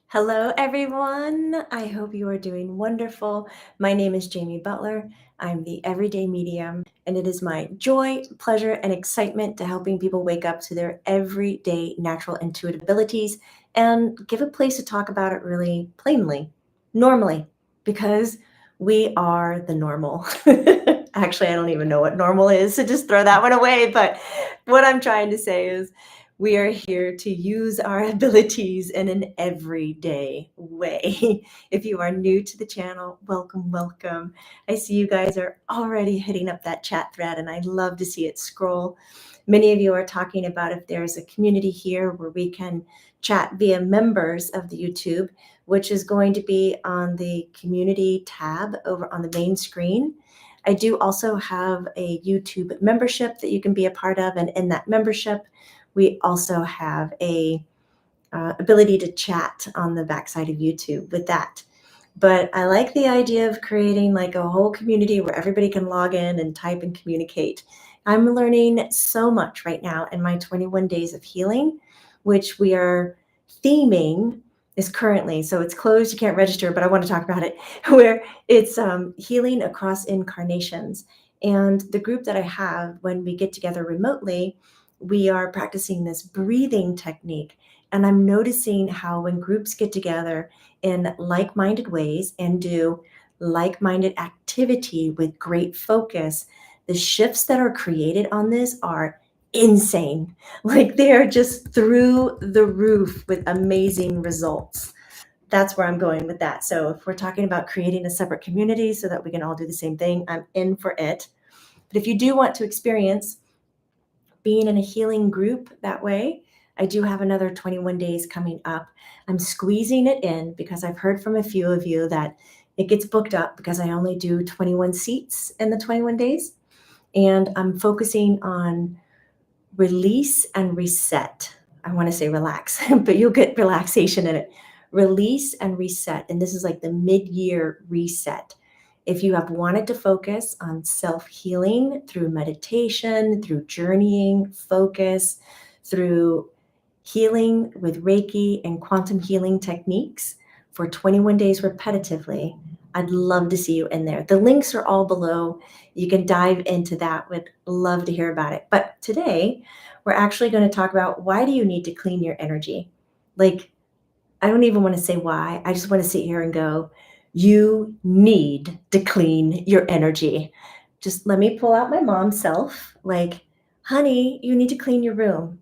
Hello, everyone. I hope you are doing wonderful. My name is Jamie Butler. I'm the Everyday Medium, and it is my joy, pleasure, and excitement to helping people wake up to their everyday natural intuitive abilities and give a place to talk about it really plainly, normally, because we are the normal. Actually, I don't even know what normal is, so just throw that one away. But what I'm trying to say is, we are here to use our abilities in an everyday way. If you are new to the channel, welcome, welcome. I see you guys are already hitting up that chat thread, and I love to see it scroll. Many of you are talking about if there's a community here where we can chat via members of the YouTube, which is going to be on the community tab over on the main screen. I do also have a YouTube membership that you can be a part of, and in that membership, we also have a ability to chat on the backside of YouTube with that. But I like the idea of creating like a whole community where everybody can log in and type and communicate. I'm learning so much right now in my 21 days of healing, which we are theming is currently, so it's closed, you can't register, but I want to talk about it, where it's healing across incarnations. And the group that I have, when we get together remotely, we are practicing this breathing technique. And I'm noticing how when groups get together in like-minded ways and do like-minded activity with great focus, the shifts that are created on this are insane. Like they are just through the roof with amazing results. That's where I'm going with that. So if we're talking about creating a separate community so that we can all do the same thing, I'm in for it. But if you do want to experience being in a healing group that way, I do have another 21 days coming up. I'm squeezing it in because I've heard from a few of you that it gets booked up because I only do 21 seats in the 21 days. And I'm focusing on release and reset. I want to say relax, but you'll get relaxation in it. Release and reset. And this is like the mid-year reset. If you have wanted to focus on self-healing through meditation, through journeying, focus, through healing with Reiki and quantum healing techniques for 21 days repetitively, I'd love to see you in there. The links are all below. You can dive into that. Would love to hear about it. But today, we're actually going to talk about why do you need to clean your energy? Like, I don't even want to say why. I just want to sit here and go, you need to clean your energy. Just let me pull out my mom self. Like, honey, you need to clean your room.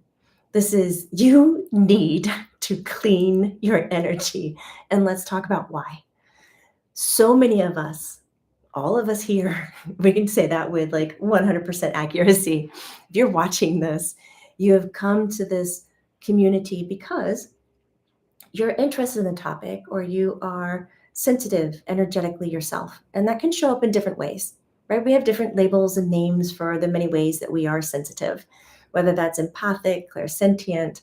This is, you need to clean your energy. And let's talk about why. So many of us, all of us here, we can say that with like 100% accuracy. If you're watching this, you have come to this community because you're interested in the topic or you are sensitive energetically yourself. And that can show up in different ways, right? We have different labels and names for the many ways that we are sensitive, whether that's empathic, clairsentient,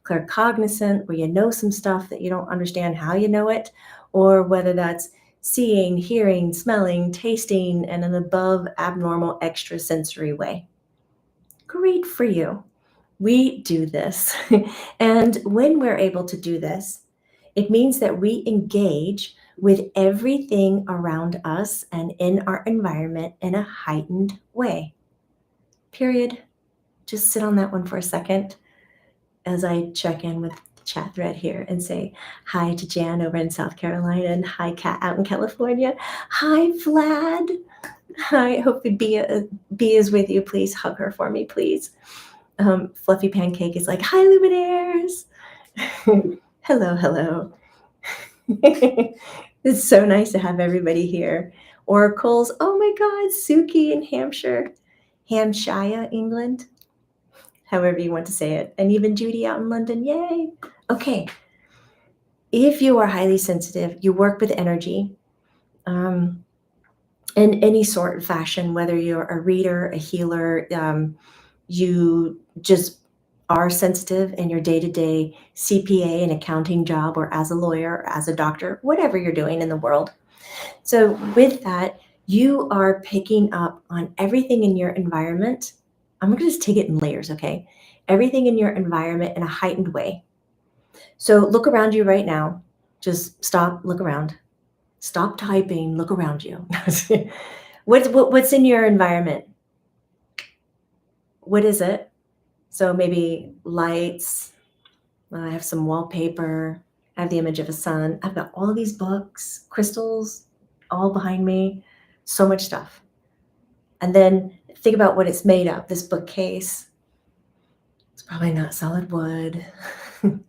claircognizant, where you know some stuff that you don't understand how you know it, or whether that's seeing, hearing, smelling, tasting in an above abnormal extrasensory way. Great for you. We do this. And when we're able to do this, it means that we engage with everything around us and in our environment in a heightened way. Period. Just sit on that one for a second as I check in with the chat thread here and say hi to Jan over in South Carolina and hi Kat out in California. Hi Vlad. Hi, hope B is with you. Please hug her for me, please. Fluffy Pancake is like, hi, Luminaires. Hello, hello. It's so nice to have everybody here. Oracles, oh my God, Suki in Hampshire, England, however you want to say it. And even Judy out in London, yay. Okay, if you are highly sensitive, you work with energy in any sort of fashion, whether you're a reader, a healer, you just are sensitive in your day-to-day CPA and accounting job, or as a lawyer, or as a doctor, whatever you're doing in the world. So with that, you are picking up on everything in your environment. I'm going to just take it in layers, okay? Everything in your environment in a heightened way. So look around you right now. Just stop, look around. Stop typing, look around you. What's in your environment? What is it? So maybe lights. I have some wallpaper. I have the image of a sun. I've got all these books, crystals, all behind me. So much stuff. And then think about what it's made of. This bookcase. It's probably not solid wood.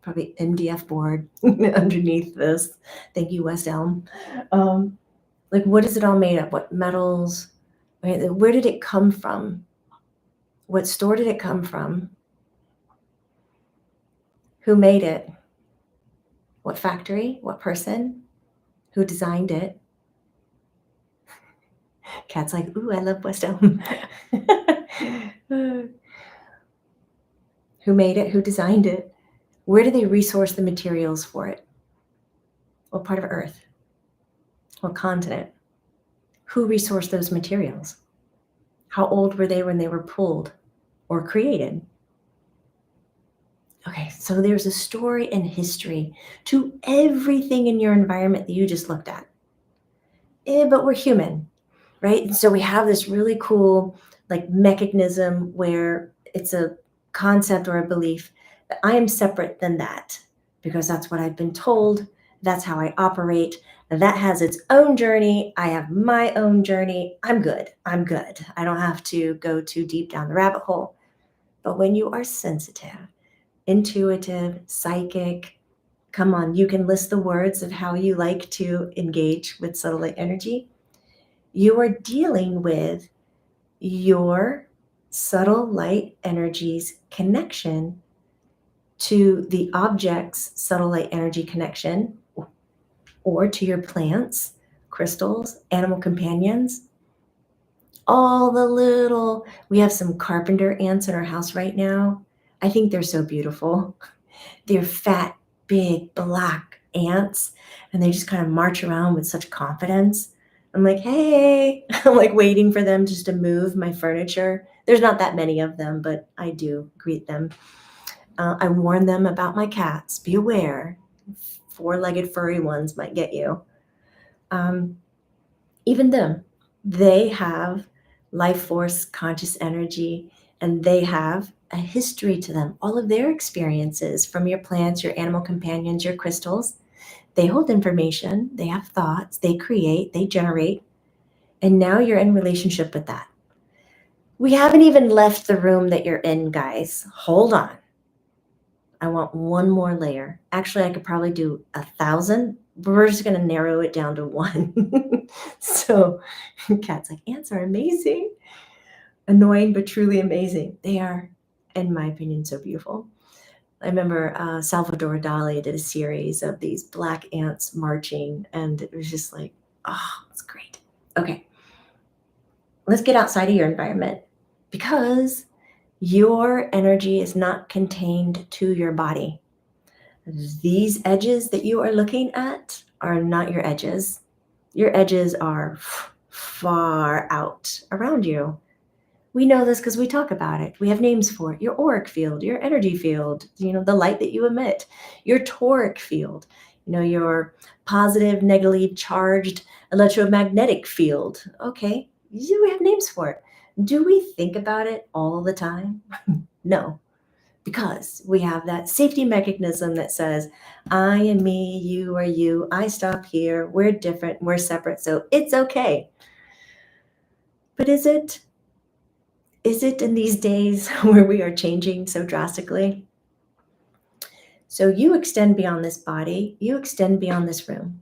Probably MDF board underneath this. Thank you, West Elm. Like, what is it all made of? What metals? Where did it come from? What store did it come from? Who made it? What factory? What person? Who designed it? Cat's like, ooh, I love West Elm. Who made it? Who designed it? Where do they resource the materials for it? What part of Earth? What continent? Who resourced those materials? How old were they when they were pulled or created? Okay, so there's a story and history to everything in your environment that you just looked at. But we're human, right? And so we have this really cool like mechanism where it's a concept or a belief that I am separate than that because that's what I've been told. That's how I operate. That has its own journey. I have my own journey. I'm good. I'm good. I don't have to go too deep down the rabbit hole. But when you are sensitive, intuitive, psychic, come on, you can list the words of how you like to engage with subtle light energy. You are dealing with your subtle light energy's connection to the object's subtle light energy connection, or to your plants, crystals, animal companions. All the little, we have some carpenter ants in our house right now. I think they're so beautiful. They're fat, big, black ants, and they just kind of march around with such confidence. I'm like, hey, I'm like waiting for them just to move my furniture. There's not that many of them, but I do greet them. I warn them about my cats. Be aware, four-legged furry ones might get you. Even them, they have life force, conscious energy, and they have a history to them. All of their experiences from your plants, your animal companions, your crystals, they hold information, they have thoughts, they create, they generate, and now you're in relationship with that. We haven't even left the room that you're in, guys. Hold on. I want one more layer. Actually, I could probably do 1,000. We're just going to narrow it down to one. So, Cat's like, ants are amazing. Annoying, but truly amazing. They are, in my opinion, so beautiful. I remember Salvador Dali did a series of these black ants marching, and it was just like, oh, it's great. Okay, let's get outside of your environment because your energy is not contained to your body. These edges that you are looking at are not your edges. Your edges are far out around you. We know this because we talk about it. We have names for it. Your auric field, your energy field, the light that you emit, your toric field, your positive, negatively charged electromagnetic field. Okay, we have names for it. Do we think about it all the time? No, because we have that safety mechanism that says, I am me, you are you, I stop here, we're different, we're separate, so it's okay. But is it? Is it in these days where we are changing so drastically? So you extend beyond this body, you extend beyond this room.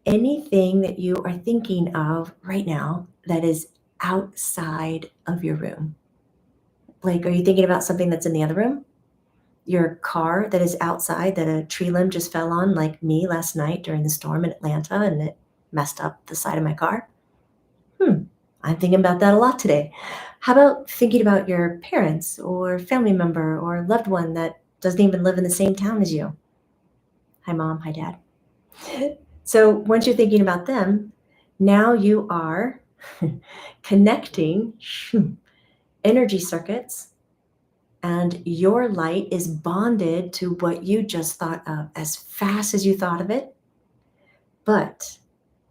Anything that you are thinking of right now that is outside of your room. Like, are you thinking about something that's in the other room? Your car that is outside that a tree limb just fell on, like me last night during the storm in Atlanta, and it messed up the side of my car? I'm thinking about that a lot today. How about thinking about your parents or family member or loved one that doesn't even live in the same town as you? Hi, Mom. Hi, Dad. So once you're thinking about them, now you are connecting energy circuits, and your light is bonded to what you just thought of. As fast as you thought of it, But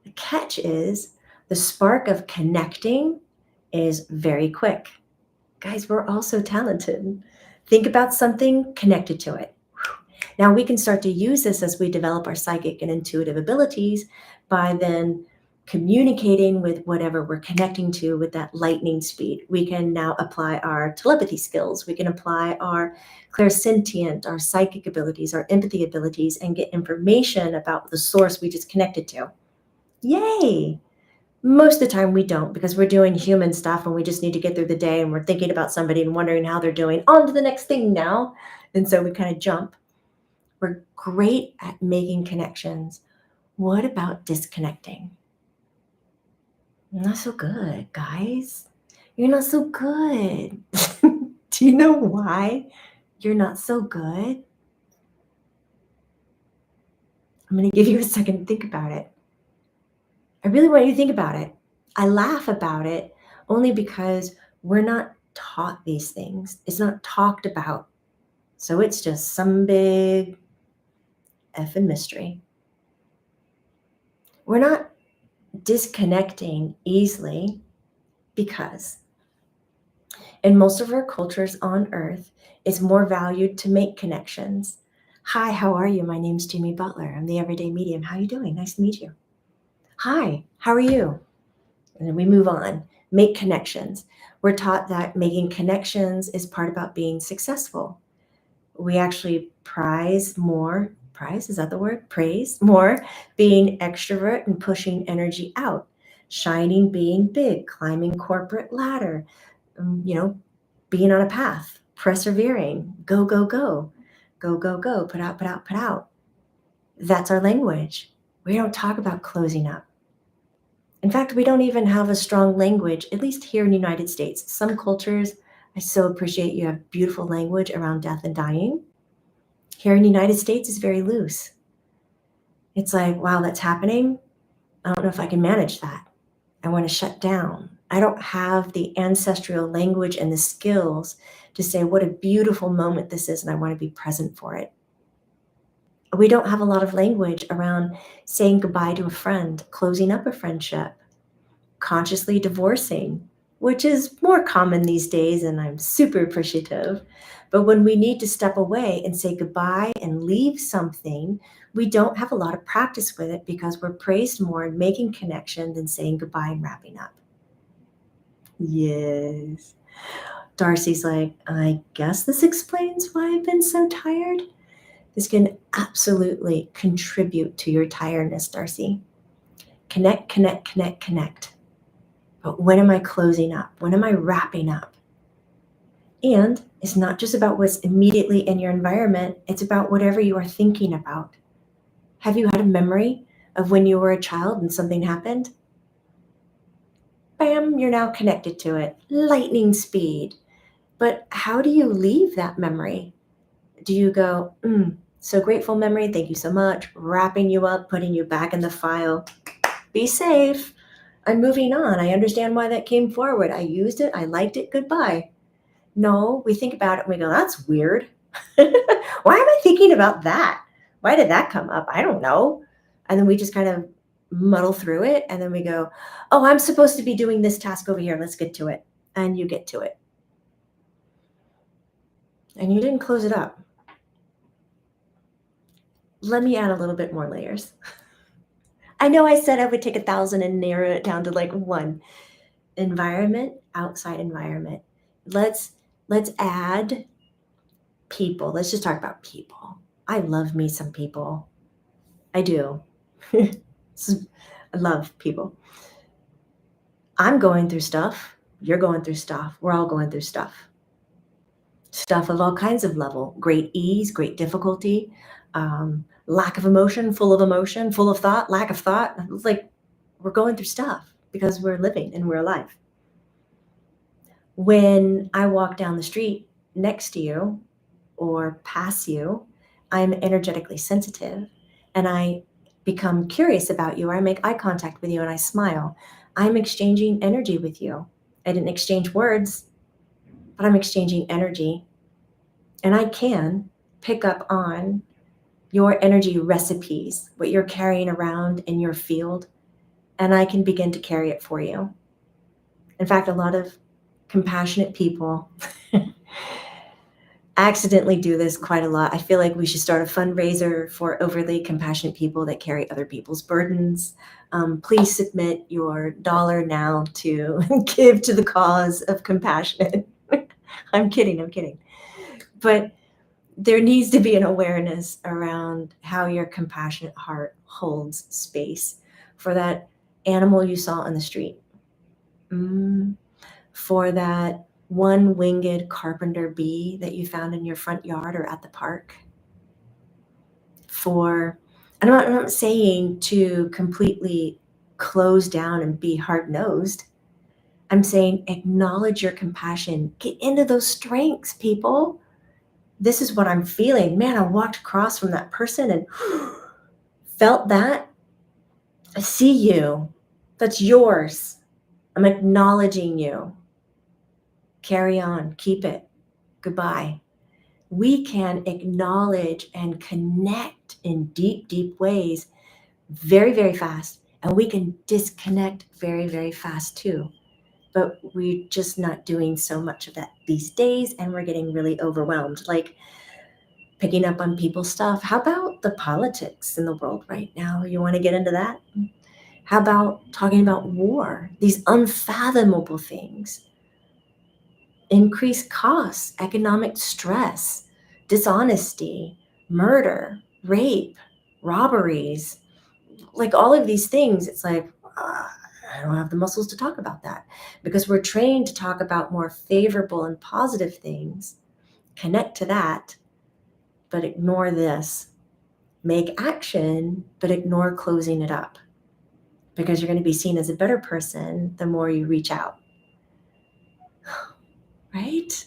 the catch is the spark of connecting is very quick. Guys, we're all so talented. Think about something, connected to it. Now we can start to use this as we develop our psychic and intuitive abilities by then communicating with whatever we're connecting to with that lightning speed. We can now apply our telepathy skills. We can apply our clairsentient, our psychic abilities, our empathy abilities, and get information about the source we just connected to. Yay! Most of the time we don't, because we're doing human stuff and we just need to get through the day and we're thinking about somebody and wondering how they're doing. On to the next thing now. And so we kind of jump. We're great at making connections. What about disconnecting? Not so good, guys. You're not so good. Do you know why you're not so good? I'm going to give you a second to think about it. I really want you to think about it. I laugh about it only because we're not taught these things. It's not talked about. So it's just some big effing mystery. We're not disconnecting easily because in most of our cultures on earth, it's more valued to make connections. Hi, how are you? My name's Jamie Butler. I'm the Everyday Medium. How are you doing? Nice to meet you. Hi, how are you? And then we move on. Make connections. We're taught that making connections is part about being successful. We actually prize more, prize, is that the word? Praise more being extrovert and pushing energy out, shining, being big, climbing corporate ladder, being on a path, persevering, go, go, go, go, go, go, put out, put out, put out. That's our language. We don't talk about closing up. In fact, we don't even have a strong language, at least here in the United States. Some cultures, I so appreciate you have beautiful language around death and dying. Here in the United States, it's very loose. It's like, wow, that's happening. I don't know if I can manage that. I want to shut down. I don't have the ancestral language and the skills to say what a beautiful moment this is, and I want to be present for it. We don't have a lot of language around saying goodbye to a friend, closing up a friendship, consciously divorcing, which is more common these days, and I'm super appreciative. But when we need to step away and say goodbye and leave something, we don't have a lot of practice with it because we're praised more in making connection than saying goodbye and wrapping up. Yes. Darcy's like, I guess this explains why I've been so tired. This can absolutely contribute to your tiredness, Darcy. Connect, connect, connect, connect. But when am I closing up? When am I wrapping up? And it's not just about what's immediately in your environment, it's about whatever you are thinking about. Have you had a memory of when you were a child and something happened? Bam, you're now connected to it. Lightning speed. But how do you leave that memory? Do you go, so grateful memory, thank you so much, wrapping you up, putting you back in the file. Be safe. I'm moving on. I understand why that came forward. I used it. I liked it. Goodbye. No, we think about it and we go, that's weird. Why am I thinking about that? Why did that come up? I don't know. And then we just kind of muddle through it. And then we go, oh, I'm supposed to be doing this task over here. Let's get to it. And you get to it. And you didn't close it up. Let me add a little bit more layers. I know I said I would take 1,000 and narrow it down to like one. Environment, outside environment. Let's add people. Let's just talk about people. I love me some people. I do. I love people. I'm going through stuff. You're going through stuff. We're all going through stuff. Stuff of all kinds of level. Great ease, great difficulty, lack of emotion, full of thought, lack of thought. It's like we're going through stuff because we're living and we're alive. When I walk down the street next to you or pass you, I'm energetically sensitive and I become curious about you, or I make eye contact with you and I smile. I'm exchanging energy with you. I didn't exchange words, but I'm exchanging energy. And I can pick up on your energy recipes, what you're carrying around in your field, and I can begin to carry it for you. In fact, a lot of compassionate people accidentally do this quite a lot. I feel like we should start a fundraiser for overly compassionate people that carry other people's burdens. Please submit your dollar now to give to the cause of compassion. I'm kidding. But there needs to be an awareness around how your compassionate heart holds space for that animal you saw on the street, for that one-winged carpenter bee that you found in your front yard or at the park. I'm not saying to completely close down and be hard-nosed. I'm saying acknowledge your compassion. Get into those strengths, people. This is what I'm feeling. Man, I walked across from that person and felt that. I see you. That's yours. I'm acknowledging you. Carry on. Keep it. Goodbye. We can acknowledge and connect in deep, deep ways very, very fast. And we can disconnect very, very fast too. But we're just not doing so much of that these days, and we're getting really overwhelmed. Like picking up on people's stuff. How about the politics in the world right now? You want to get into that? How about talking about war? These unfathomable things. Increased costs, economic stress, dishonesty, murder, rape, robberies, like all of these things. It's like, I don't have the muscles to talk about that because we're trained to talk about more favorable and positive things, connect to that, but ignore this. Make action, but ignore closing it up because you're going to be seen as a better person the more you reach out. Right?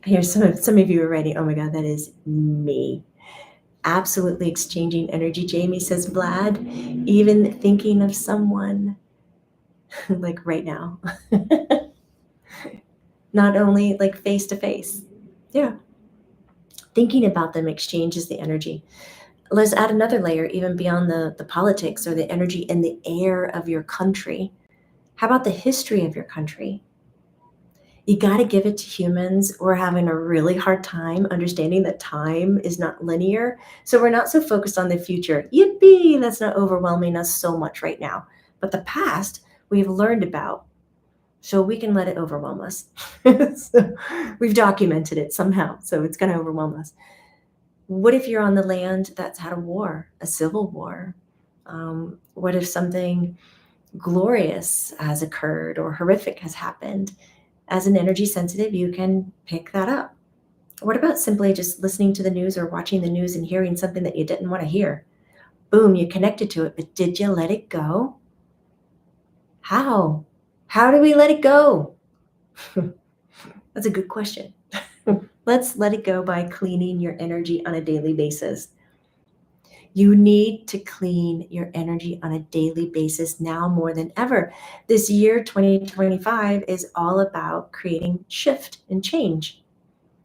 Here's some of you are writing, oh my God, that is me. Absolutely exchanging energy, Jamie, says Vlad. Even thinking of someone like right now. Not only like face to face. Yeah. Thinking about them exchanges the energy. Let's add another layer, even beyond the politics or the energy in the air of your country. How about the history of your country? You got to give it to humans. We're having a really hard time understanding that time is not linear. So we're not so focused on the future. Yippee, that's not overwhelming us so much right now. But the past, we've learned about. So we can let it overwhelm us. So we've documented it somehow. So it's going to overwhelm us. What if you're on the land that's had a war, a civil war? What if something glorious has occurred or horrific has happened? As an energy sensitive, you can pick that up. What about simply just listening to the news or watching the news and hearing something that you didn't want to hear? Boom, you connected to it, but did you let it go? How? How do we let it go? That's a good question. Let's let it go by cleaning your energy on a daily basis. You need to clean your energy on a daily basis now more than ever. This year, 2025, is all about creating shift and change.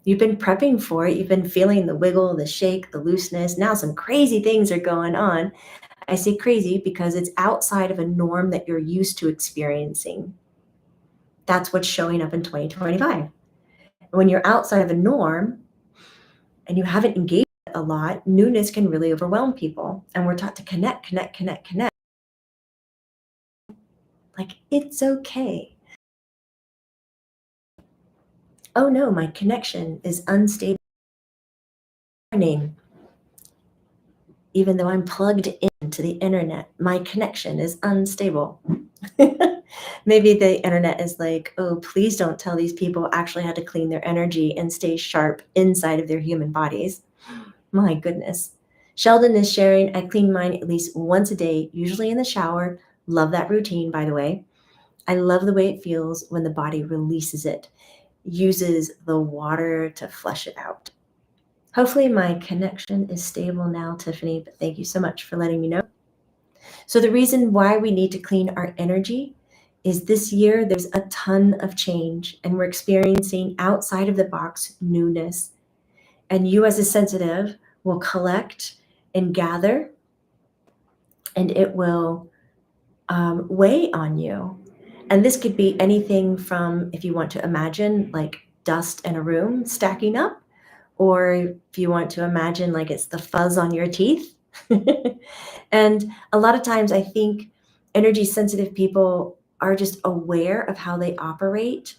You've been prepping for it. You've been feeling the wiggle, the shake, the looseness. Now some crazy things are going on. I say crazy because it's outside of a norm that you're used to experiencing. That's what's showing up in 2025. When you're outside of a norm and you haven't engaged a lot, newness can really overwhelm people. And we're taught to connect. Like, it's okay. Oh no, my connection is unstable. Even though I'm plugged into the internet, my connection is unstable. Maybe the internet is like, oh, please don't tell these people actually how to clean their energy and stay sharp inside of their human bodies. My goodness. Sheldon is sharing, I clean mine at least once a day, usually in the shower. Love that routine, by the way. I love the way it feels when the body releases it, uses the water to flush it out. Hopefully my connection is stable now, Tiffany, but thank you so much for letting me know. So the reason why we need to clean our energy is this year there's a ton of change and we're experiencing outside of the box newness. And you as a sensitive will collect and gather, and it will weigh on you. And this could be anything from, if you want to imagine like dust in a room stacking up, or if you want to imagine like it's the fuzz on your teeth. And a lot of times I think energy sensitive people are just aware of how they operate.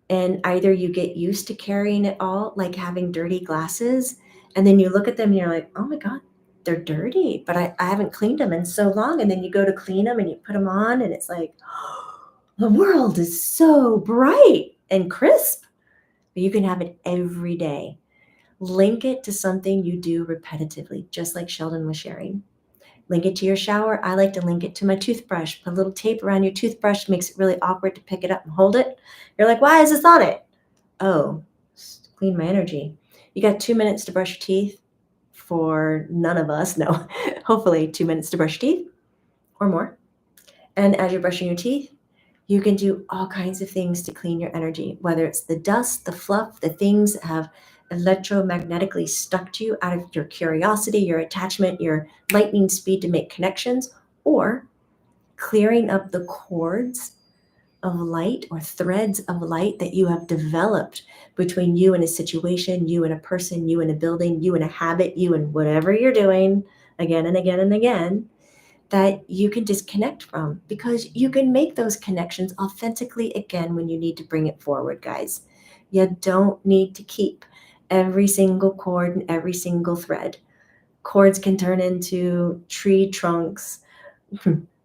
And either you get used to carrying it all, like having dirty glasses, and then you look at them and you're like, oh my God, they're dirty, but I haven't cleaned them in so long. And then you go to clean them and you put them on, and it's like, the world is so bright and crisp. But you can have it every day. Link it to something you do repetitively, just like Sheldon was sharing. Link it to your shower. I like to link it to my toothbrush. Put a little tape around your toothbrush, makes it really awkward to pick it up and hold it. You're like, why is this on it? Oh, clean my energy. You got 2 minutes to brush your teeth. For none of us, no, hopefully 2 minutes to brush your teeth or more. And as you're brushing your teeth, you can do all kinds of things to clean your energy, whether it's the dust, the fluff, the things that have electromagnetically stuck to you out of your curiosity, your attachment, your lightning speed to make connections, or clearing up the cords of light or threads of light that you have developed between you and a situation, you and a person, you and a building, you and a habit, you and whatever you're doing again and again and again, that you can disconnect from, because you can make those connections authentically again when you need to bring it forward, guys. You don't need to keep every single cord and every single thread. Cords can turn into tree trunks,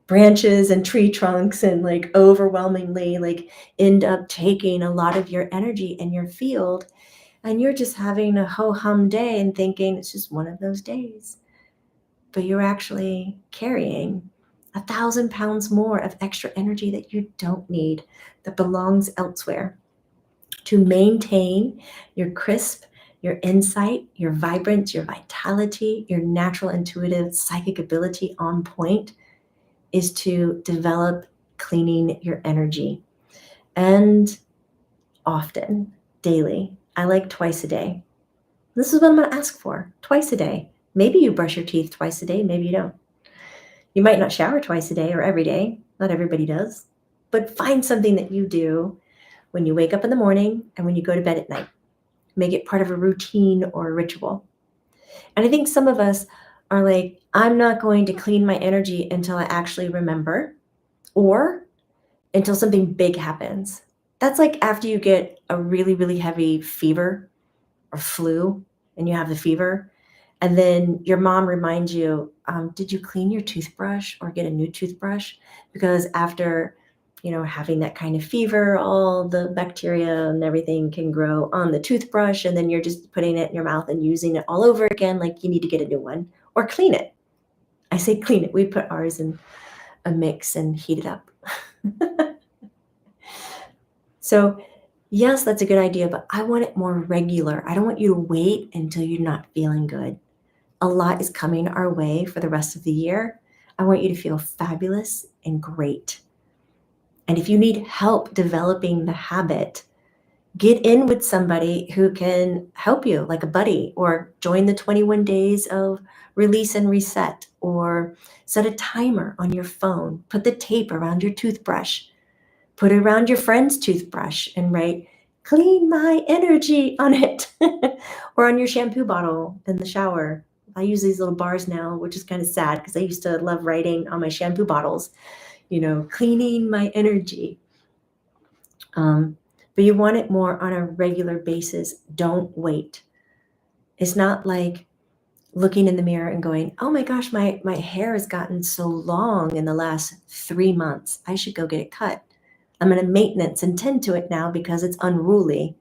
branches and tree trunks, and like overwhelmingly like end up taking a lot of your energy in your field, and you're just having a ho-hum day and thinking it's just one of those days. But you're actually carrying 1,000 pounds more of extra energy that you don't need, that belongs elsewhere. To maintain your crisp, your insight, your vibrance, your vitality, your natural intuitive psychic ability on point, is to develop cleaning your energy. And often, daily. I like twice a day. This is what I'm going to ask for, twice a day. Maybe you brush your teeth twice a day, maybe you don't. You might not shower twice a day or every day. Not everybody does. But find something that you do when you wake up in the morning and when you go to bed at night. Make it part of a routine or a ritual. And I think some of us are like, I'm not going to clean my energy until I actually remember, or until something big happens. That's like after you get a really, really heavy fever or flu and you have the fever, and then your mom reminds you, did you clean your toothbrush or get a new toothbrush? Because after, having that kind of fever, all the bacteria and everything can grow on the toothbrush, and then you're just putting it in your mouth and using it all over again. Like, you need to get a new one or clean it. I say clean it. We put ours in a mix and heat it up. So yes, that's a good idea, but I want it more regular. I don't want you to wait until you're not feeling good. A lot is coming our way for the rest of the year. I want you to feel fabulous and great. And if you need help developing the habit, get in with somebody who can help you, like a buddy, or join the 21 days of release and reset, or set a timer on your phone, put the tape around your toothbrush, put it around your friend's toothbrush and write, clean my energy on it, or on your shampoo bottle in the shower. I use these little bars now, which is kind of sad because I used to love writing on my shampoo bottles, cleaning my energy. But you want it more on a regular basis. Don't wait. It's not like looking in the mirror and going, oh my gosh, my hair has gotten so long in the last 3 months. I should go get it cut. I'm going to maintenance and tend to it now because it's unruly.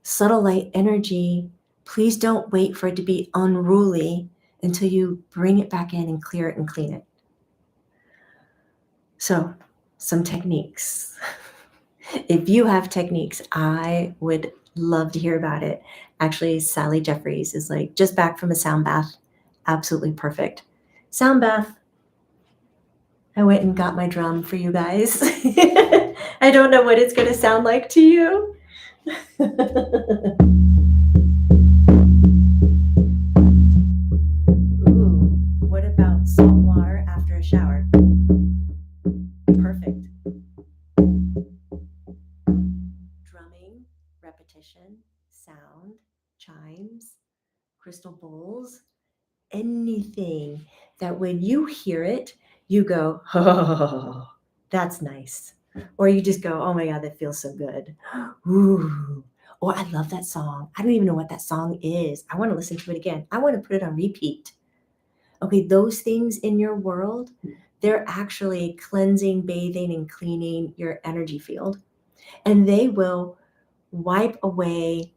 Subtle light energy, please don't wait for it to be unruly until you bring it back in and clear it and clean it. So, some techniques. If you have techniques, I would love to hear about it. Actually, Sally Jeffries is like just back from a sound bath. Absolutely perfect. Sound bath. I went and got my drum for you guys. I don't know what it's going to sound like to you. crystal bowls, anything that when you hear it, you go, oh, that's nice. Or you just go, oh my God, that feels so good. Ooh. Or I love that song. I don't even know what that song is. I want to listen to it again. I want to put it on repeat. Okay, those things in your world, they're actually cleansing, bathing, and cleaning your energy field. And they will wipe away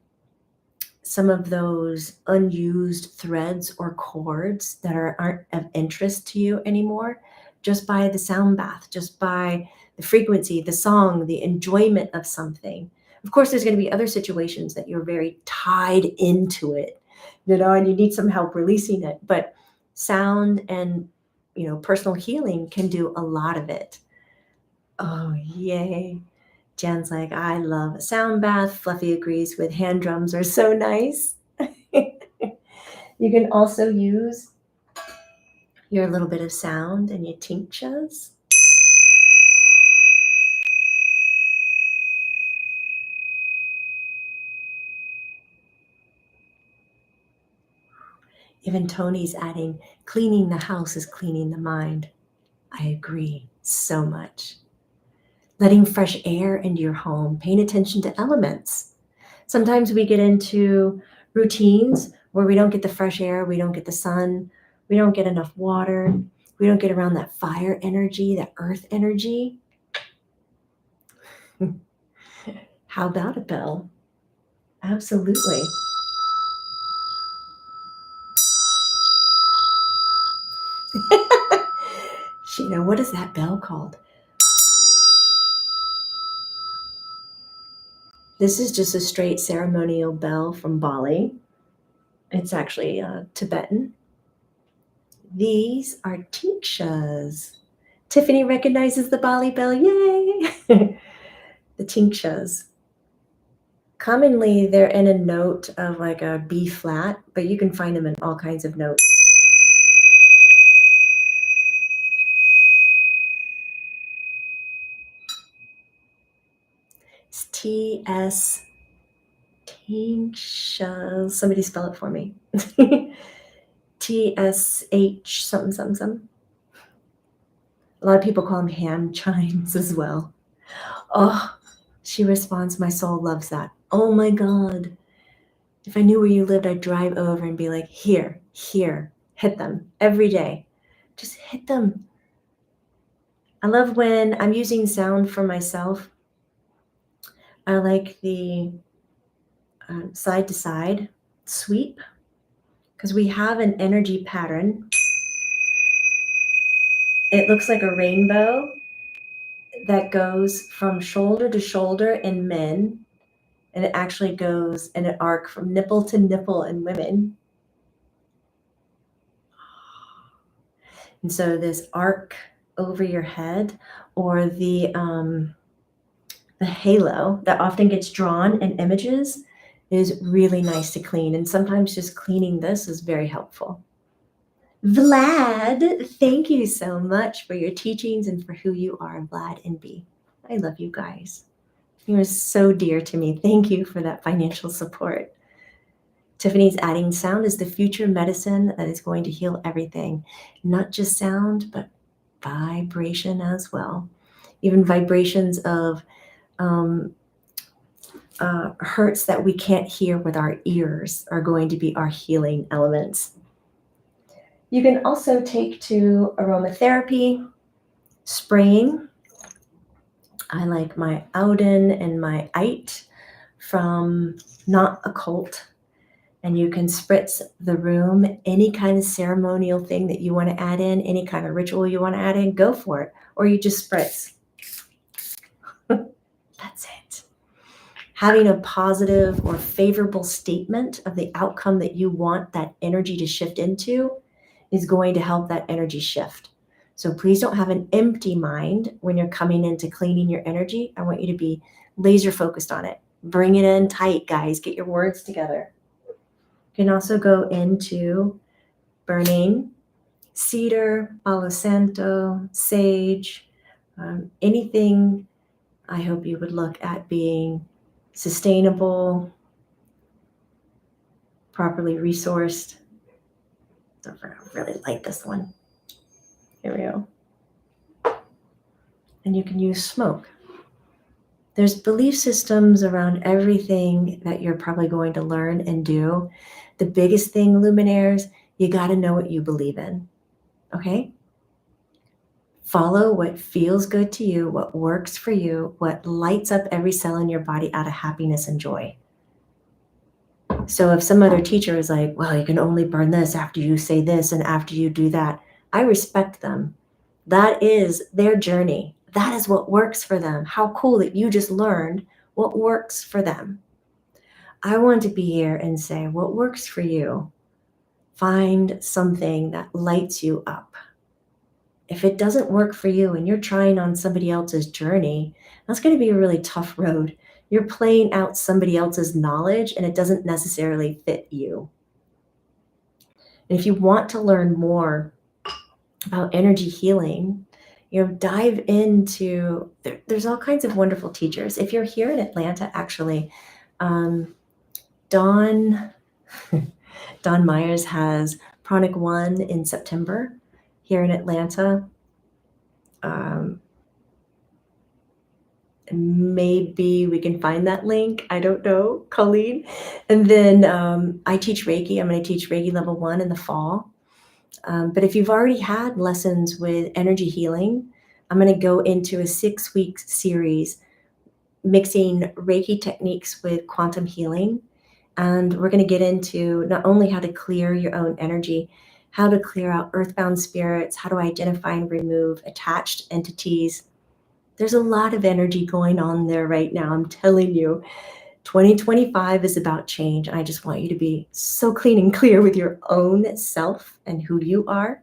some of those unused threads or cords that aren't of interest to you anymore, just by the sound bath, just by the frequency, the song, the enjoyment of something. Of course, there's going to be other situations that you're very tied into it, and you need some help releasing it. But sound and personal healing can do a lot of it. Oh, yay. Jen's like, I love a sound bath. Fluffy agrees with hand drums are so nice. You can also use your little bit of sound and your tinctures. Even Tony's adding, cleaning the house is cleaning the mind. I agree so much. Letting fresh air into your home, paying attention to elements. Sometimes we get into routines where we don't get the fresh air, we don't get the sun, we don't get enough water, we don't get around that fire energy, that earth energy. How about it, Bill? Absolutely. Sheena, what is that bell called? This is just a straight ceremonial bell from Bali. It's actually Tibetan. These are tinctures. Tiffany recognizes the Bali bell. Yay! The tinctures. Commonly, they're in a note of like a B flat, but you can find them in all kinds of notes. It's T-S tinctures. Somebody spell it for me. TSH something something something. A lot of people call them hand chimes as well. Oh, she responds, my soul loves that. Oh my God. If I knew where you lived, I'd drive over and be like, here, hit them every day. Just hit them. I love when I'm using sound for myself. I like the side to side sweep because we have an energy pattern. It looks like a rainbow that goes from shoulder to shoulder in men, and it actually goes in an arc from nipple to nipple in women. And so this arc over your head, or the halo that often gets drawn in images, is really nice to clean. And sometimes just cleaning this is very helpful. Vlad, thank you so much for your teachings and for who you are, Vlad and B. I love you guys. You are so dear to me. Thank you for that financial support. Tiffany's adding, sound is the future medicine that is going to heal everything, not just sound, but vibration as well. Even vibrations of hurts that we can't hear with our ears are going to be our healing elements. You can also take to aromatherapy, spraying. I like my Auden and my Ite from Not Occult. And you can spritz the room, any kind of ceremonial thing that you want to add in, any kind of ritual you want to add in, go for it. Or you just spritz. That's it. Having a positive or favorable statement of the outcome that you want that energy to shift into is going to help that energy shift. So please don't have an empty mind when you're coming into cleaning your energy. I want you to be laser focused on it. Bring it in tight, guys. Get your words together. You can also go into burning cedar, palo santo, sage, anything. I hope you would look at being sustainable, properly resourced. So we're going to really light this one. Here we go. And you can use smoke. There's belief systems around everything that you're probably going to learn and do. The biggest thing, Luminaires, you got to know what you believe in. Okay? Follow what feels good to you, what works for you, what lights up every cell in your body out of happiness and joy. So if some other teacher is like, well, you can only burn this after you say this and after you do that, I respect them. That is their journey. That is what works for them. How cool that you just learned what works for them. I want to be here and say, what works for you? Find something that lights you up. If it doesn't work for you and you're trying on somebody else's journey, that's going to be a really tough road. You're playing out somebody else's knowledge and it doesn't necessarily fit you. And if you want to learn more about energy healing, dive into, there's all kinds of wonderful teachers. If you're here in Atlanta, actually, Dawn Myers has Pranic One in September here in Atlanta. Maybe we can find that link. I don't know, Colleen. And then I teach Reiki. I'm going to teach Reiki level 1 in the fall. But if you've already had lessons with energy healing, I'm going to go into a 6-week series mixing Reiki techniques with quantum healing. And we're going to get into not only how to clear your own energy, how to clear out earthbound spirits, how to identify and remove attached entities. There's a lot of energy going on there right now. I'm telling you, 2025 is about change. And I just want you to be so clean and clear with your own self and who you are.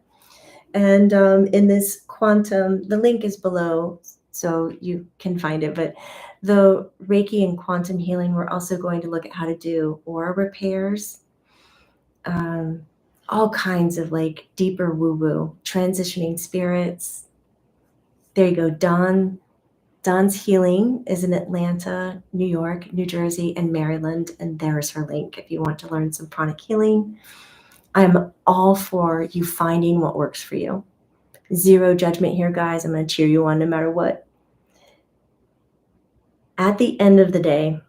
And in this quantum, the link is below, so you can find it. But the Reiki and quantum healing, we're also going to look at how to do aura repairs, all kinds of like deeper woo-woo, transitioning spirits. There you go, Dawn's Healing is in Atlanta, New York, New Jersey, and Maryland, and there's her link if you want to learn some pranic healing. I'm all for you finding what works for you. Zero judgment here, guys. I'm going to cheer you on no matter what. At the end of the day,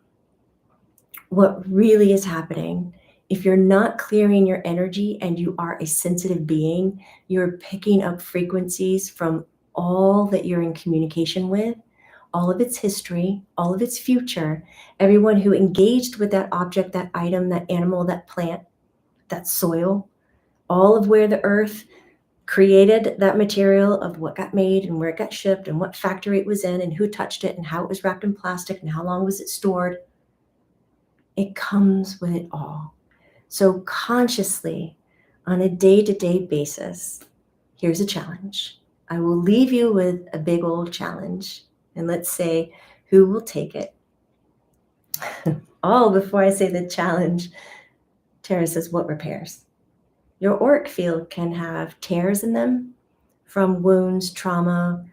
what really is happening, if you're not clearing your energy and you are a sensitive being, you're picking up frequencies from all that you're in communication with, all of its history, all of its future, everyone who engaged with that object, that item, that animal, that plant, that soil, all of where the earth created that material, of what got made and where it got shipped and what factory it was in and who touched it and how it was wrapped in plastic and how long was it stored. It comes with it all. So consciously, on a day-to-day basis, here's a challenge. I will leave you with a big old challenge. And let's say who will take it. All before I say the challenge, Tara says, what repairs? Your auric field can have tears in them from wounds, trauma,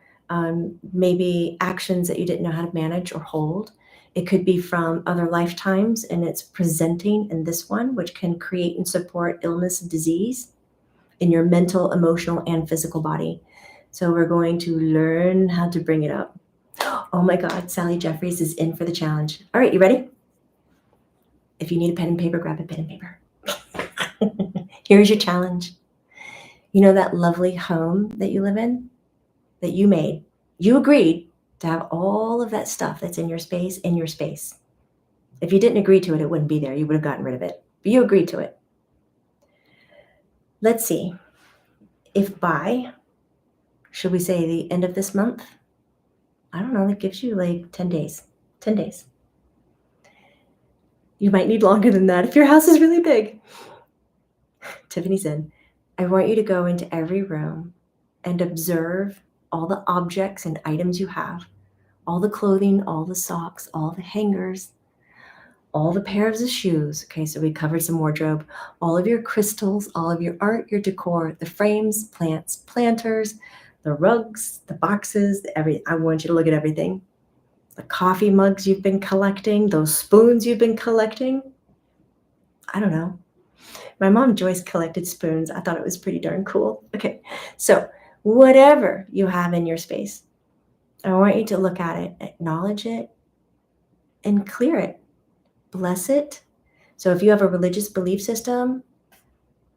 maybe actions that you didn't know how to manage or hold. It could be from other lifetimes, and it's presenting in this one, which can create and support illness and disease in your mental, emotional, and physical body. So we're going to learn how to bring it up. Oh my God, Sally Jeffries is in for the challenge. All right, you ready? If you need a pen and paper, grab a pen and paper. Here's your challenge. You know that lovely home that you live in, that you made? You agreed to have all of that stuff that's in your space. If you didn't agree to it, it wouldn't be there. You would have gotten rid of it. But you agreed to it. Let's see. If by, should we say the end of this month? I don't know, that gives you like 10 days. 10 days. You might need longer than that if your house is really big. Tiffany's in. I want you to go into every room and observe all the objects and items you have, all the clothing, all the socks, all the hangers, all the pairs of shoes. Okay, so we covered some wardrobe, all of your crystals, all of your art, your decor, the frames, plants, planters, the rugs, the boxes, I want you to look at everything. The coffee mugs you've been collecting, those spoons you've been collecting. I don't know. My mom Joyce collected spoons. I thought it was pretty darn cool. Okay, so whatever you have in your space, I want you to look at it, acknowledge it, and clear it. Bless it. So if you have a religious belief system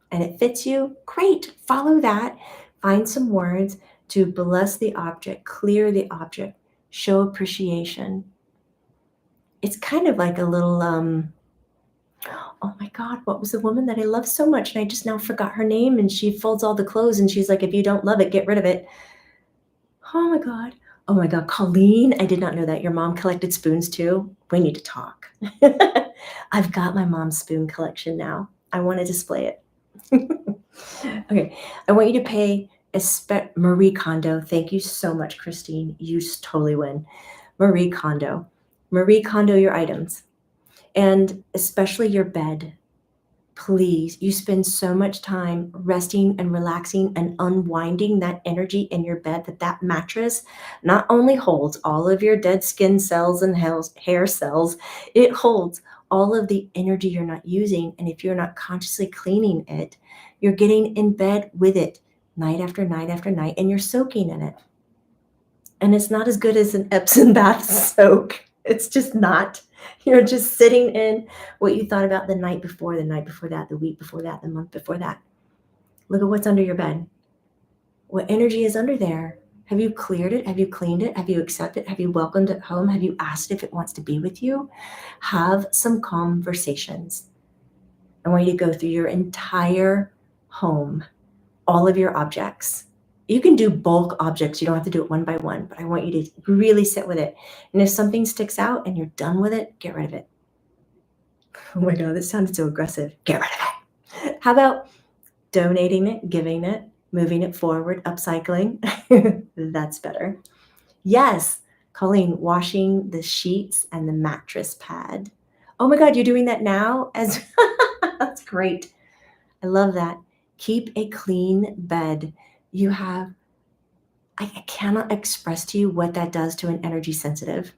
and it fits you, great. Follow that. Find some words to bless the object, clear the object, show appreciation. It's kind of like a little, oh my God, what was the woman that I love so much? And I just now forgot her name. And she folds all the clothes and she's like, if you don't love it, get rid of it. Oh my God. Oh my God. Colleen, I did not know that. Your mom collected spoons too. We need to talk. I've got my mom's spoon collection now. I want to display it. Okay. I want you to pay Marie Kondo. Thank you so much, Christine. You totally win. Marie Kondo. Marie Kondo your items. And especially your bed. Please, you spend so much time resting and relaxing and unwinding that energy in your bed that mattress not only holds all of your dead skin cells and hair cells, it holds all of the energy you're not using. And if you're not consciously cleaning it, you're getting in bed with it night after night after night, and you're soaking in it. And it's not as good as an Epsom bath soak. It's just not. You're just sitting in what you thought about the night before that, the week before that, the month before that. Look at what's under your bed. What energy is under there? Have you cleared it? Have you cleaned it? Have you accepted it? Have you welcomed it home? Have you asked if it wants to be with you? Have some conversations. I want you to go through your entire home, all of your objects. You can do bulk objects. You don't have to do it one by one, but I want you to really sit with it. And if something sticks out and you're done with it, get rid of it. Oh my God, this sounded so aggressive. Get rid of it. How about donating it, giving it, moving it forward, upcycling? That's better. Yes, Colleen, washing the sheets and the mattress pad. Oh my God, you're doing that now? That's great. I love that. Keep a clean bed. You have, I cannot express to you what that does to an energy sensitive.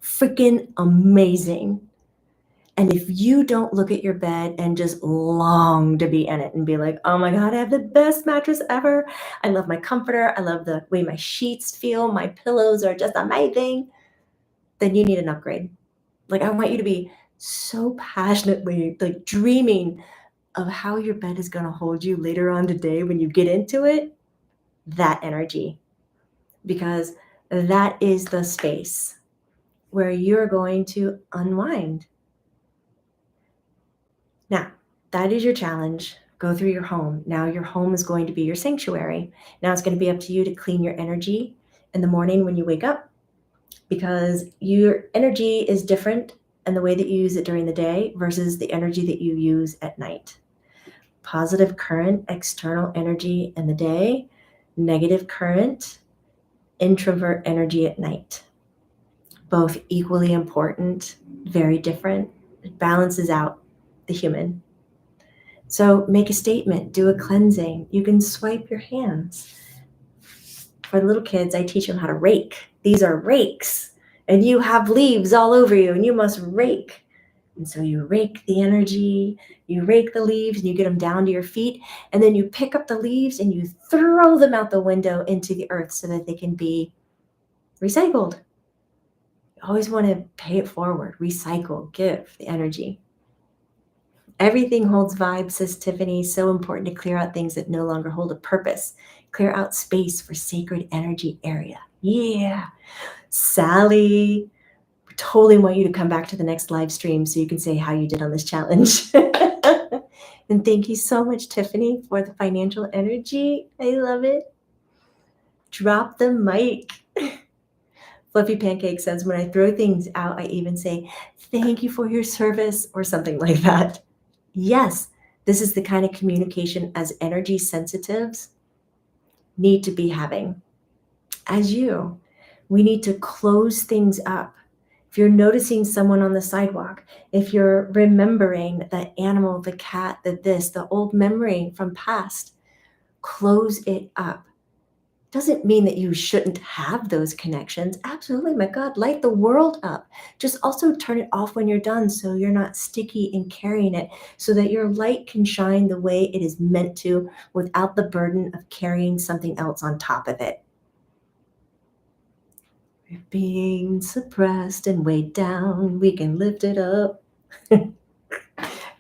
Freaking amazing. And if you don't look at your bed and just long to be in it and be like, oh my God, I have the best mattress ever. I love my comforter. I love the way my sheets feel. My pillows are just amazing. Then you need an upgrade. Like, I want you to be so passionately like dreaming of how your bed is going to hold you later on today when you get into it. That energy, because that is the space where you're going to unwind. Now, that is your challenge. Go through your home. Now your home is going to be your sanctuary. Now it's going to be up to you to clean your energy in the morning when you wake up, because your energy is different and the way that you use it during the day versus the energy that you use at night. Positive current, external energy in the day, negative current, introvert energy at night. Both equally important, very different. It balances out the human. So make a statement, do a cleansing. You can swipe your hands. For little kids, I teach them how to rake. These are rakes, and you have leaves all over you, and you must rake. And so you rake the energy, you rake the leaves, and you get them down to your feet, and then you pick up the leaves and you throw them out the window into the earth so that they can be recycled. You always want to pay it forward, recycle, give the energy. Everything holds vibes, says Tiffany. So important to clear out things that no longer hold a purpose. Clear out space for sacred energy area. Yeah. Sally, we totally want you to come back to the next live stream so you can say how you did on this challenge. And thank you so much, Tiffany, for the financial energy. I love it. Drop the mic. Fluffy Pancake says, when I throw things out, I even say, thank you for your service or something like that. Yes, this is the kind of communication as energy sensitives need to be having. As you, we need to close things up. If you're noticing someone on the sidewalk, if you're remembering the animal, the cat, the old memory from past, close it up. Doesn't mean that you shouldn't have those connections. Absolutely, my God, light the world up. Just also turn it off when you're done so you're not sticky in carrying it, so that your light can shine the way it is meant to without the burden of carrying something else on top of it. We're being suppressed and weighed down. We can lift it up.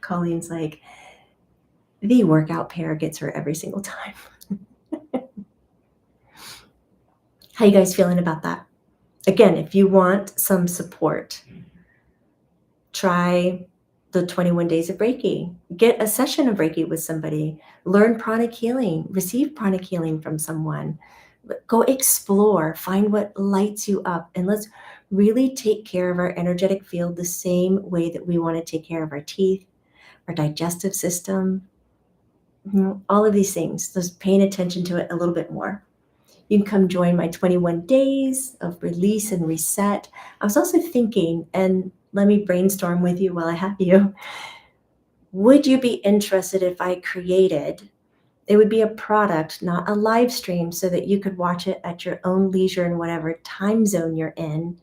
Colleen's like, the workout pair gets her every single time. How you guys feeling about that? Again, if you want some support, try the 21 days of Reiki. Get a session of Reiki with somebody. Learn pranic healing. Receive pranic healing from someone. Go explore. Find what lights you up. And let's really take care of our energetic field the same way that we want to take care of our teeth, our digestive system, all of these things. Just paying attention to it a little bit more. You can come join my 21 days of release and reset. I was also thinking, and let me brainstorm with you while I have you. Would you be interested if I created, it would be a product, not a live stream, so that you could watch it at your own leisure in whatever time zone you're in,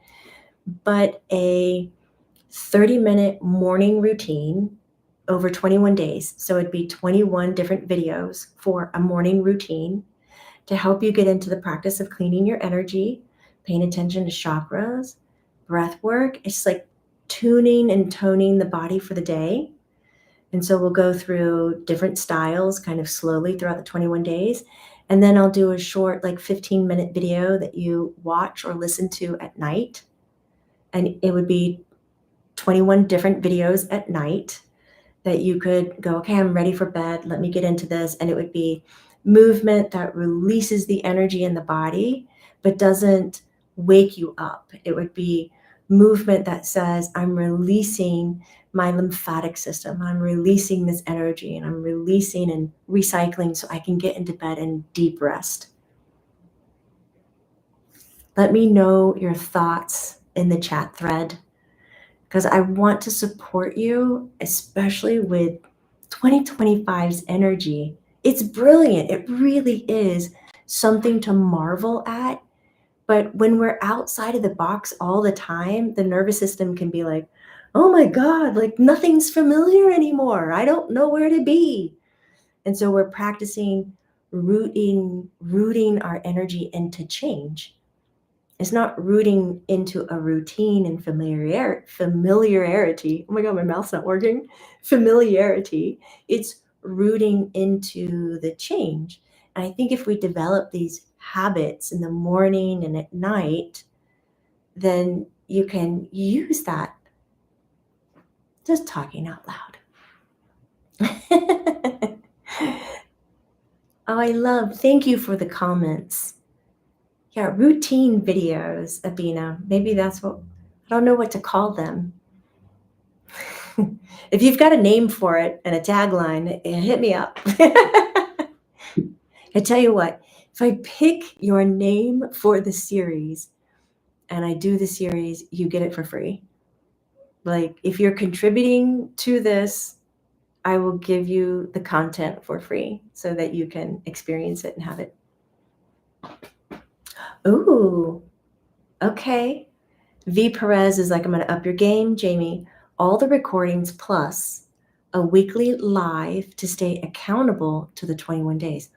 but a 30-minute morning routine over 21 days. So it'd be 21 different videos for a morning routine to help you get into the practice of cleaning your energy, paying attention to chakras, breath work. It's like tuning and toning the body for the day. And so we'll go through different styles kind of slowly throughout the 21 days. And then I'll do a short, like 15-minute video that you watch or listen to at night. And it would be 21 different videos at night that you could go, okay, I'm ready for bed. Let me get into this. And it would be movement that releases the energy in the body, but doesn't wake you up. It would be movement that says, I'm releasing my lymphatic system. I'm releasing this energy, and I'm releasing and recycling so I can get into bed and deep rest. Let me know your thoughts in the chat thread, because I want to support you, especially with 2025's energy. It's brilliant. It really is something to marvel at. But when we're outside of the box all the time, the nervous system can be like, oh my God, like nothing's familiar anymore. I don't know where to be. And so we're practicing rooting our energy into change. It's not rooting into a routine and familiarity. Oh my God, my mouth's not working. Familiarity. It's rooting into the change. And I think if we develop these habits in the morning and at night, then you can use that. Just talking out loud. Oh, thank you for the comments. Yeah, routine videos, Abina. Maybe that's what, I don't know what to call them. If you've got a name for it and a tagline, hit me up. I tell you what, if I pick your name for the series and I do the series, you get it for free. Like, if you're contributing to this, I will give you the content for free so that you can experience it and have it. Ooh, okay. V Perez is like, I'm going to up your game, Jamie. All the recordings plus a weekly live to stay accountable to the 21 days.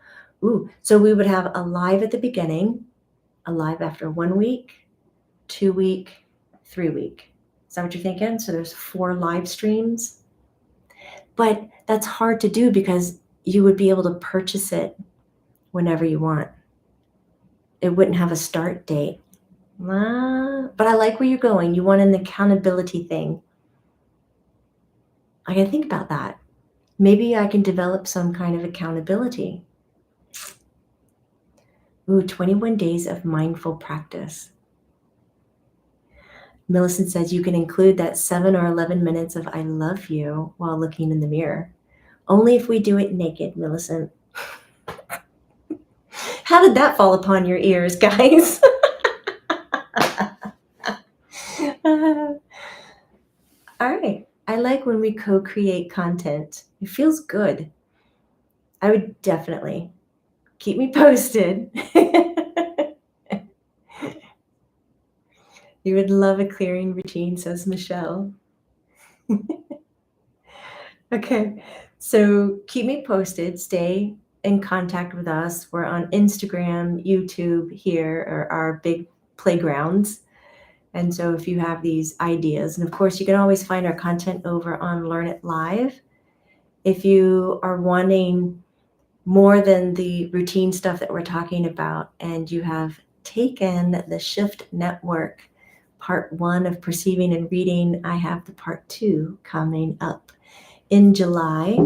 Ooh, so we would have a live at the beginning, a live after 1 week, 2 week, 3 week. Is that what you're thinking? So there's 4 live streams. But that's hard to do because you would be able to purchase it whenever you want. It wouldn't have a start date. But I like where you're going. You want an accountability thing. I can think about that. Maybe I can develop some kind of accountability. Ooh, 21 days of mindful practice. Millicent says you can include that 7 or 11 minutes of I love you while looking in the mirror. Only if we do it naked, Millicent. How did that fall upon your ears, guys? All right. I like when we co-create content. It feels good. I would definitely keep me posted. You would love a clearing routine, says Michelle. Okay, so keep me posted. Stay in contact with us. We're on Instagram, YouTube here are our big playgrounds. And so if you have these ideas, and of course, you can always find our content over on Learn It Live. If you are wanting more than the routine stuff that we're talking about, and you have taken the Shift Network part 1 of perceiving and reading, I have the part 2 coming up in July.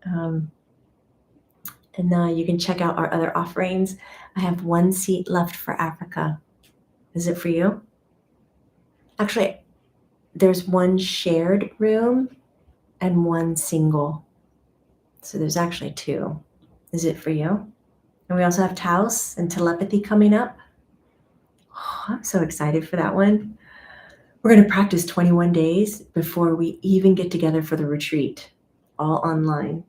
And you can check out our other offerings. I have 1 seat left for Africa. Is it for you? Actually, there's 1 shared room and 1 single. So there's actually 2. Is it for you? And we also have Taos and Telepathy coming up. Oh, I'm so excited for that one. We're going to practice 21 days before we even get together for the retreat, all online.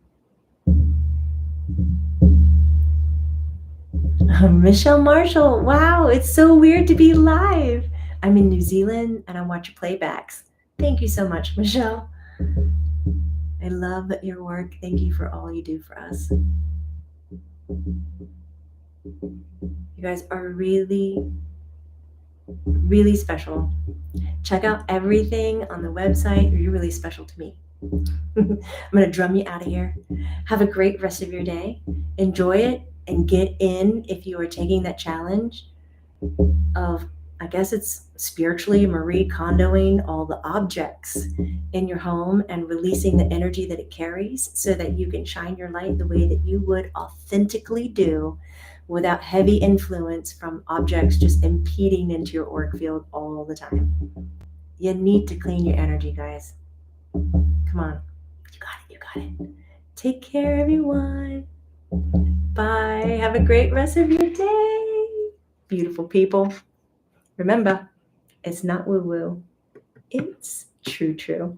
Michelle Marshall, wow, it's so weird to be live. I'm in New Zealand and I watch your playbacks. Thank you so much, Michelle. I love your work. Thank you for all you do for us. You guys are really, really special. Check out everything on the website. You're really special to me. I'm going to drum you out of here. Have a great rest of your day. Enjoy it and get in if you are taking that challenge of, I guess it's spiritually Marie Kondoing all the objects in your home and releasing the energy that it carries so that you can shine your light the way that you would authentically do without heavy influence from objects just impeding into your auric field all the time. You need to clean your energy, guys. Come on. You got it. You got it. Take care, everyone. Bye. Have a great rest of your day. Beautiful people. Remember, it's not woo-woo. It's true.